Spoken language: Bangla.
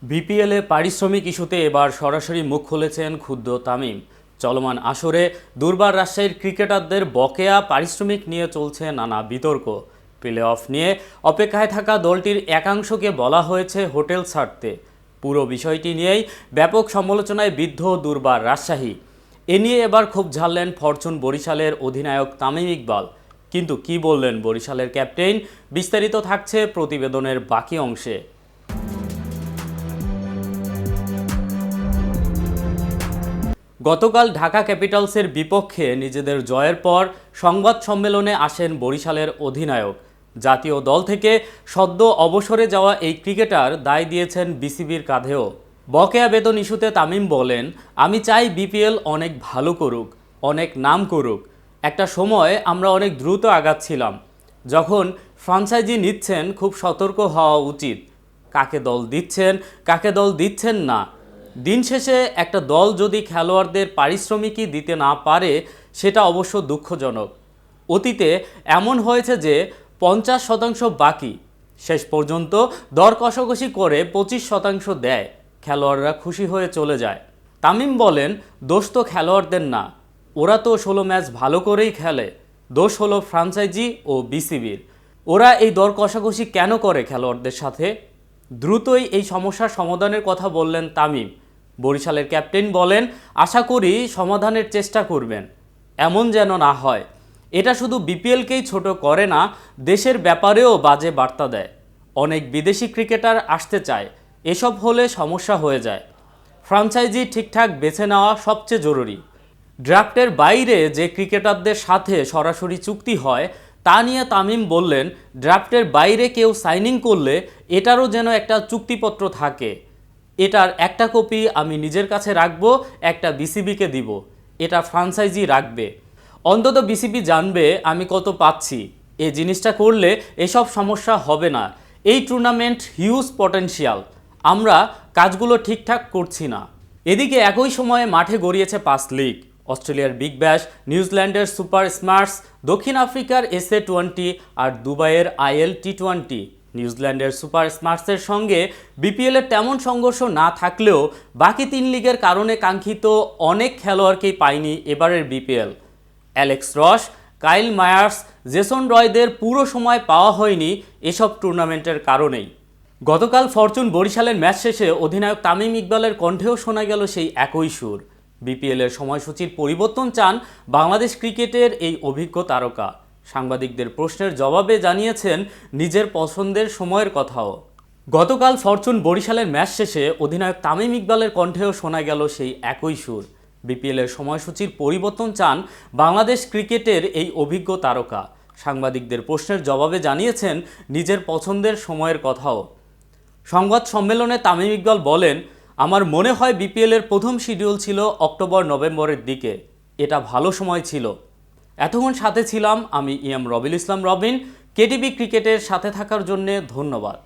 বিপিএলে পারিশ্রমিক ইস্যুতে এবার সরাসরি মুখ খুলেছেন ক্ষুব্ধ তামিম। চলমান আসরে দুর্বার রাজশাহীর ক্রিকেটারদের বকেয়া পারিশ্রমিক নিয়ে চলছে নানা বিতর্ক। প্লে অফ নিয়ে অপেক্ষায় থাকা দলটির একাংশকে বলা হয়েছে হোটেল ছাড়তে। পুরো বিষয়টি নিয়েই ব্যাপক সমালোচনায় বিদ্ধ দুর্বার রাজশাহী। এ নিয়ে এবার খুব ঝাড়লেন ফরচুন বরিশালের অধিনায়ক তামিম ইকবাল। কিন্তু কি বললেন বরিশালের ক্যাপ্টেন, বিস্তারিত থাকছে প্রতিবেদনের বাকি অংশে। গতকাল ঢাকা ক্যাপিটালসের বিপক্ষে নিজেদের জয়ের পর সংবাদ সম্মেলনে আসেন বরিশালের অধিনায়ক। জাতীয় দল থেকে সদ্য অবসরে যাওয়া এই ক্রিকেটার দায় দিয়েছেন বিসিবির কাঁধেও। বকেয়া বেতন ইস্যুতে তামিম বলেন, আমি চাই বিপিএল অনেক ভালো করুক, অনেক নাম করুক। একটা সময় আমরা অনেক দ্রুত আগাচ্ছিলাম। যখন ফ্রাঞ্চাইজি নিচ্ছেন খুব সতর্ক হওয়া উচিত। কাকে দল দিচ্ছেন, কাকে দল দিচ্ছেন না। দিন শেষে একটা দল যদি খেলোয়াড়দের পারিশ্রমিকই দিতে না পারে, সেটা অবশ্য দুঃখজনক। অতীতে এমন হয়েছে যে 50% বাকি, শেষ পর্যন্ত দর কষাকষি করে 25% দেয়, খেলোয়াড়রা খুশি হয়ে চলে যায়। তামিম বলেন, দোষ তো খেলোয়াড়দের না, ওরা তো 16 ম্যাচ ভালো করেই খেলে। দোষ হলো ফ্রাঞ্চাইজি ও বিসিবির। ওরা এই দর কষাকষি কেন করে খেলোয়াড়দের সাথে? দ্রুতই এই সমস্যার সমাধানের কথা বললেন তামিম। বরিশালের ক্যাপ্টেন বলেন, আশা করি সমাধানের চেষ্টা করবেন, এমন যেন না হয়। এটা শুধু বিপিএলকেই ছোট করে না, দেশের ব্যাপারেও বাজে বার্তা দেয়। অনেক বিদেশি ক্রিকেটার আসতে চায়, এসব হলে সমস্যা হয়ে যায়। ফ্রাঞ্চাইজি ঠিকঠাক বেছে নেওয়া সবচেয়ে জরুরি। ড্রাফটের বাইরে যে ক্রিকেটারদের সাথে সরাসরি চুক্তি হয় তা নিয়ে তামিম বললেন, ড্রাফটের বাইরে কেউ সাইনিং করলে এটারও যেন একটা চুক্তিপত্র থাকে। এটার একটা কপি আমি নিজের কাছে রাখবো, একটা বিসিবিকে দিব, এটা ফ্রাঞ্চাইজি রাখবে। অন্তত বিসিবি জানবে আমি কত পাচ্ছি। এই জিনিসটা করলে এসব সমস্যা হবে না। এই টুর্নামেন্ট হিউজ পটেনশিয়াল, আমরা কাজগুলো ঠিকঠাক করছি না। এদিকে একই সময়ে মাঠে গড়িয়েছে 5 লিগ। অস্ট্রেলিয়ার বিগ ব্যাশ, নিউজিল্যান্ডের সুপার স্মার্টস, দক্ষিণ আফ্রিকার SA-20 আর দুবাইয়ের IL T20। নিউজিল্যান্ডের সুপার স্মার্টসের সঙ্গে বিপিএলের তেমন সংঘর্ষ না থাকলেও বাকি 3 লিগের কারণে কাঙ্ক্ষিত অনেক খেলোয়াড়কেই পায়নি এবারের বিপিএল। অ্যালেক্স রস, কাইল মায়ার্স, জেসন রয়দের পুরো সময় পাওয়া হয়নি এসব টুর্নামেন্টের কারণেই। গতকাল ফরচুন বরিশালের ম্যাচ শেষে অধিনায়ক তামিম ইকবালের কণ্ঠেও শোনা গেল সেই একই সুর। বিপিএলের সময়সূচির পরিবর্তন চান বাংলাদেশ ক্রিকেটের এই অভিজ্ঞ তারকা। সাংবাদিকদের প্রশ্নের জবাবে জানিয়েছেন নিজের পছন্দের সময়ের কথাও। গতকাল ফরচুন বরিশালের ম্যাচ শেষে অধিনায়ক তামিম ইকবালের কণ্ঠেও শোনা গেল সেই একই সুর। বিপিএলের সময়সূচির পরিবর্তন চান বাংলাদেশ ক্রিকেটের এই অভিজ্ঞ তারকা। সাংবাদিকদের প্রশ্নের জবাবে জানিয়েছেন নিজের পছন্দের সময়ের কথাও। সংবাদ সম্মেলনে তামিম ইকবাল বলেন, আমার মনে হয় বিপিএলের প্রথম শিডিউল ছিল অক্টোবর-নভেম্বরের দিকে। এটা ভালো সময় ছিল। এতক্ষণ সাথে ছিলাম আমি রবিল ইসলাম রবিন। কেটিভি ক্রিকেটের সাথে থাকার জন্য ধন্যবাদ।